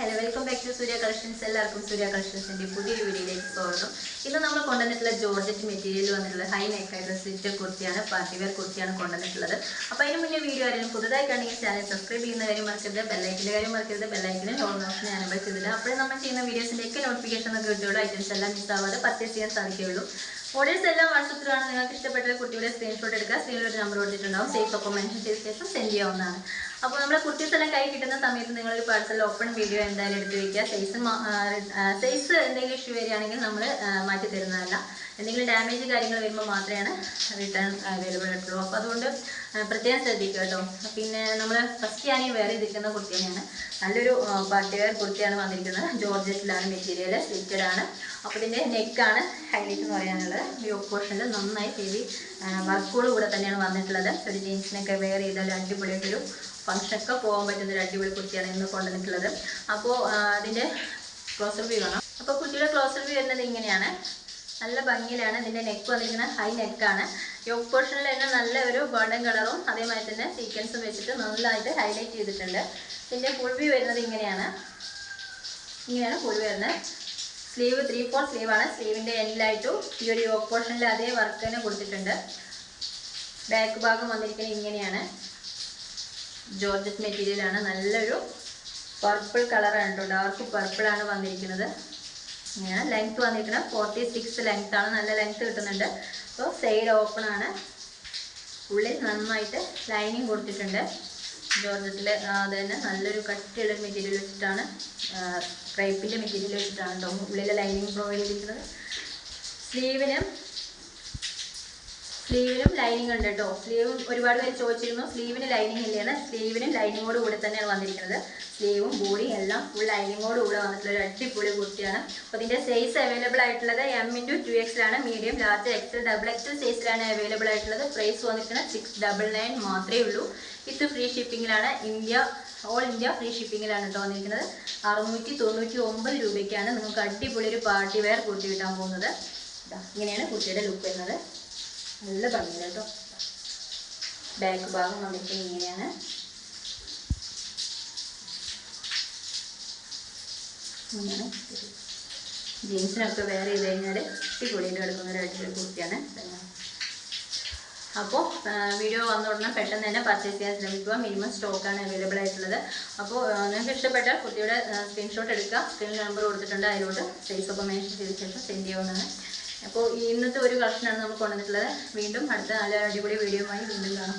Hello, welcome back to Surya Collections. എല്ലാവർക്കും Surya Collections ന്റെ പുതിയൊരു വീഡിയോയിലേക്ക് സ്വാഗതം. ഇന്ന് നമ്മൾ കൊണ്ടുവന്നിട്ടുള്ള ജോർജറ്റ് മെറ്റീരിയൽ വന്നിട്ടുള്ള ഹൈ നെക്ക് ആയിട്ടുള്ള സ്ലിറ്റ് കുർത്തിയാണ്, പാർട്ടി വെയർ കുർത്തിയാണ് കൊണ്ടുവന്നിട്ടുള്ളത്. അപ്പോൾ അതിന് മുന്നേ വീഡിയോ ആരെങ്കിലും പുതുതായി കാണുമെങ്കിൽ ചാനൽ സബ്സ്ക്രൈബ് ചെയ്യുന്ന കാര്യം മറക്കരുത്, ബെല്ലൈക്കിന്റെ കാര്യം മറക്കരുത്. ബെല്ലൈക്കിന് ഓൾ ഓപ്ഷൻ എനേബിൾ ചെയ്തില്ല. അപ്പോൾ നമ്മൾ ചെയ്യുന്ന വീഡിയോസിന്റെയൊക്കെ നോട്ടിഫിക്കേഷൻ ഒക്കെ കിട്ടുള്ളൂ. ഐറ്റംസ് എല്ലാം മിസ്സാവാതെ പർച്ചേസ് ചെയ്യാൻ സാധിക്കുകയുള്ളൂ. ഓർഡേഴ്സ് എല്ലാം വാട്സപ്പിലാണ്. നിങ്ങൾക്ക് ഇഷ്ടപ്പെട്ട കുട്ടിയുടെ സ്ക്രീൻഷോട്ട് എടുക്കുക. സ്ക്രീനിൽ ഒരു നമ്പർ കൊടുത്തിട്ടുണ്ടാവും. സൈസ് ഒക്കെ മെൻഷൻ ചെയ്ത ശേഷം സെൻഡ് ചെയ്യാവുന്നതാണ്. അപ്പോൾ നമ്മുടെ കുർത്തീസ് എല്ലാം കൈ കിട്ടുന്ന സമയത്ത് നിങ്ങളൊരു പാഴ്സൽ ഓപ്പൺ വീഡിയോ എന്തായാലും എടുത്ത് വയ്ക്കുക. സൈസ് എന്തെങ്കിലും ഇഷ്യൂ വരികയാണെങ്കിൽ നമ്മൾ മാറ്റി തരുന്നതല്ല. എന്തെങ്കിലും ഡാമേജ് കാര്യങ്ങൾ വരുമ്പോൾ മാത്രമേ റിട്ടേൺ അവൈലബിൾ ആയിട്ടുള്ളൂ. അപ്പോൾ അതുകൊണ്ട് പ്രത്യേകം ശ്രദ്ധിക്കുക കേട്ടോ. പിന്നെ നമ്മൾ ഫസ്റ്റ് ഞാൻ വേറെ ഇരിക്കുന്ന കുർത്തി തന്നെയാണ്. നല്ലൊരു പാർട്ടി വെയർ കുർത്തിയാണ് വന്നിരിക്കുന്നത്. ജോർജറ്റിലാണ് മെറ്റീരിയൽ, സ്ലിറ്റഡ് ആണ്. അപ്പോൾ ഇതിൻ്റെ നെക്കാണ് ഹൈലൈറ്റ് എന്ന് പറയാനുള്ളത്. യോക്ക് പോർഷനിൽ നന്നായി ഹെവി വർക്കോട് കൂടെ തന്നെയാണ് വന്നിട്ടുള്ളത്. ഒരു ജീൻസിനൊക്കെ വെയർ ചെയ്താൽ അടിപൊളിയായിട്ടൊരു ഫംഗ്ഷനൊക്കെ പോകാൻ പറ്റുന്നൊരു അടിപൊളി കുർത്തിയാണ് ഇന്ന് കൊണ്ടുവന്നിട്ടുള്ളത്. അപ്പോൾ അതിൻ്റെ ക്ലോസർ വ്യൂ കാണാം. അപ്പോൾ കുട്ടിയുടെ ക്ലോസർ വ്യൂ വരുന്നത് ഇങ്ങനെയാണ്. നല്ല ഭംഗിയിലാണ്. ഇതിൻ്റെ നെക്ക് വന്നിരിക്കുന്നത് ഹൈ നെക്കാണ്. യോക്ക് പോർഷനിൽ തന്നെ നല്ല ഒരു ഗോൾഡൻ കളറും അതേമാതിരി തന്നെ സീക്വൻസും വെച്ചിട്ട് നല്ലതായിട്ട് ഹൈലൈറ്റ് ചെയ്തിട്ടുണ്ട്. ഇതിൻ്റെ ഫുൾ വ്യൂ വരുന്നത് ഇങ്ങനെയാണ് ഫുൾ വരുന്നത്. സ്ലീവ് 3/4 സ്ലീവാണ്. സ്ലീവിൻ്റെ എൻഡിലായിട്ടും ഈ ഒരു യോക്ക് പോർഷനിൽ അതേ വർക്ക് തന്നെ കൊടുത്തിട്ടുണ്ട്. ബാക്ക് ഭാഗം വന്നിരിക്കുന്നത് ഇങ്ങനെയാണ്. ജോർജറ്റ് മെറ്റീരിയലാണ്. നല്ലൊരു പർപ്പിൾ കളറാണ് കേട്ടോ. ഡാർക്ക് പർപ്പിളാണ് വന്നിരിക്കുന്നത്. ഇങ്ങനെ ലെങ്ത് വന്നിരിക്കുന്നത് 46 ലെങ്ത് ആണ്. നല്ല ലെങ്ത് കിട്ടുന്നുണ്ട്. അപ്പോൾ സൈഡ് ഓപ്പൺ ആണ്. ഉള്ളിൽ നന്നായിട്ട് ലൈനിങ് കൊടുത്തിട്ടുണ്ട്. ജോർജറ്റിൽ അത് തന്നെ നല്ലൊരു കട്ടിയുള്ള മെറ്റീരിയൽ വെച്ചിട്ടാണ്, ക്രൈപ്പിൻ്റെ മെറ്റീരിയൽ വെച്ചിട്ടാണ് കേട്ടോ ഉള്ളിലെ ലൈനിങ് പ്രൊവൈഡ് ചെയ്തിരിക്കുന്നത്. സ്ലീവിനും ലൈനിങ് ഉണ്ട് കേട്ടോ. സ്ലീവും ഒരുപാട് പേര് ചോദിച്ചിരുന്നു സ്ലീവിന് ലൈനിങ് ഇല്ലേന്ന്. സ്ലീവിനും ലൈനിങ്ങോട് കൂടി തന്നെയാണ് വന്നിരിക്കുന്നത്. സ്ലീവും ബോഡിയും എല്ലാം ഫുൾ ലൈനിങ്ങോട് കൂടെ വന്നിട്ടുള്ള ഒരു അടിപൊളി കുർത്തിയാണ്. അപ്പോൾ ഇതിൻ്റെ സൈസ് അവൈലബിൾ ആയിട്ടുള്ളത് M×2XL ആണ്. മീഡിയം, ലാർജ്, XL, XXL സൈസിലാണ് അവൈലബിൾ ആയിട്ടുള്ളത്. പ്രൈസ് വന്നിരിക്കുന്നത് 699 മാത്രമേ ഉള്ളൂ. വിത്ത് ഫ്രീ ഷിപ്പിങ്ങിലാണ്. ഓൾ ഇന്ത്യ ഫ്രീ ഷിപ്പിങ്ങിലാണ് കേട്ടോ വന്നിരിക്കുന്നത്. 699 രൂപയ്ക്കാണ് നിങ്ങൾക്ക് അടിപൊളി ഒരു പാർട്ടി വെയർ കുർത്തി കിട്ടാൻ പോകുന്നത്. ഇങ്ങനെയാണ് കുർത്തിയുടെ ലുക്ക് വരുന്നത്. നല്ല ഭംഗിയില്ല കേട്ടോ. ബാക്ക് ഭാഗം വന്നിട്ട് ഇങ്ങനെയാണ്. ഇങ്ങനെ ജീൻസിനൊക്കെ വെയർ ചെയ്ത് കഴിഞ്ഞാൽ അടിപൊളിയിൽ കിടക്കുന്ന ഒരു അടിപൊളി കുർത്തിയാണ്. അപ്പോൾ വീഡിയോ വന്ന ഉടനെ പെട്ടെന്ന് തന്നെ പർച്ചേസ് ചെയ്യാൻ ശ്രമിക്കുക. മിനിമം സ്റ്റോക്കാണ് അവൈലബിൾ ആയിട്ടുള്ളത്. അപ്പോൾ നിങ്ങൾക്ക് ഇഷ്ടപ്പെട്ട കുർത്തിയുടെ സ്ക്രീൻഷോട്ട് എടുക്കുക. സ്ക്രീൻ നമ്പർ കൊടുത്തിട്ടുണ്ട്. അതിലോട്ട് സൈസ് ഒക്കെ മെൻഷൻ ചെയ്ത ശേഷം സെൻഡ് ചെയ്യാവുന്നതാണ്. അപ്പോൾ ഇന്നത്തെ ഒരു കളക്ഷനാണ് നമ്മൾ കൊണ്ടുവന്നിട്ടുള്ളത്. വീണ്ടും അടുത്ത നല്ല അടിപൊളി വീഡിയോയുമായി വീണ്ടും കാണാം.